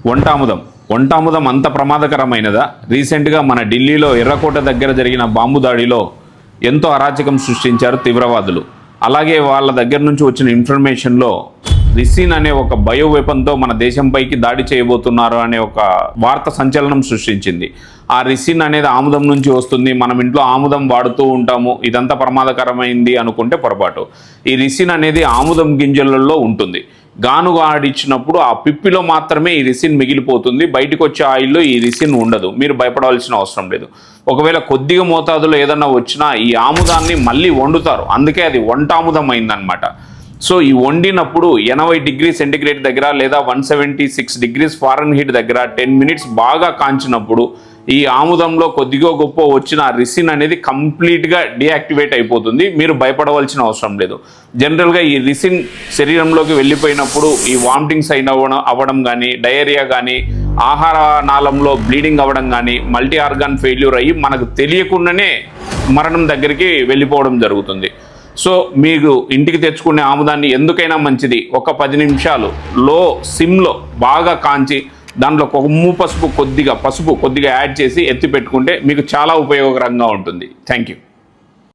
వంటాముదం అంత ప్రమాదకరమైనదా? రీసెంట్గా మన ఢిల్లీలో ఎర్రకోట దగ్గర జరిగిన బాంబు దాడిలో ఎంతో అరాచకం సృష్టించారు తీవ్రవాదులు. అలాగే వాళ్ళ దగ్గర నుంచి వచ్చిన ఇన్ఫర్మేషన్లో రిసిన్ అనే ఒక బయో వెపన్తో మన దేశంపైకి దాడి చేయబోతున్నారు అనే ఒక వార్త సంచలనం సృష్టించింది. ఆ రిసిన్ అనేది ఆముదం నుంచి వస్తుంది, మనం ఇంట్లో ఆముదం వాడుతూ ఉంటాము, ఇదంతా ప్రమాదకరమైంది అనుకుంటే పొరపాటు. ఈ రిసిన్ అనేది ఆముదం గింజలలో ఉంటుంది. గానుగా ఆడిచ్చినప్పుడు ఆ పిప్పిలో మాత్రమే ఈ రిసిన్ మిగిలిపోతుంది, బయటకు వచ్చే ఆయిల్లో ఈ రిసిన్ ఉండదు. మీరు భయపడవలసిన అవసరం లేదు. ఒకవేళ కొద్దిగా మోతాదులో ఏదన్నా వచ్చినా ఈ ఆముదాన్ని మళ్ళీ వండుతారు, అందుకే అది వంటాముదం అయిందనమాట. సో ఈ వండినప్పుడు 80 డిగ్రీ సెంటిగ్రేడ్ దగ్గర లేదా 176 డిగ్రీస్ ఫారెన్హీట్ దగ్గర 10 మినిట్స్ బాగా కాంచినప్పుడు ఈ ఆముదంలో కొద్దిగా గొప్ప వచ్చిన రిసిన్ అనేది కంప్లీట్గా డీయాక్టివేట్ అయిపోతుంది. మీరు భయపడవలసిన అవసరం లేదు. జనరల్గా ఈ రిసిన్ శరీరంలోకి వెళ్ళిపోయినప్పుడు ఈ వామిటింగ్స్ అవ్వడం కానీ, డయేరియా కానీ, ఆహార నాళంలో బ్లీడింగ్ అవ్వడం కానీ, మల్టీ ఆర్గాన్ ఫెయిల్యూర్ అయ్యి మనకు తెలియకుండానే మరణం దగ్గరికి వెళ్ళిపోవడం జరుగుతుంది. సో మీరు ఇంటికి తెచ్చుకునే ఆముదాన్ని ఎందుకైనా మంచిది ఒక 10 నిమిషాలు సిమ్లో బాగా కాంచి దాంట్లో పసుపు కొద్దిగా యాడ్ చేసి ఎత్తి పెట్టుకుంటే మీకు చాలా ఉపయోగకరంగా ఉంటుంది. Thank you.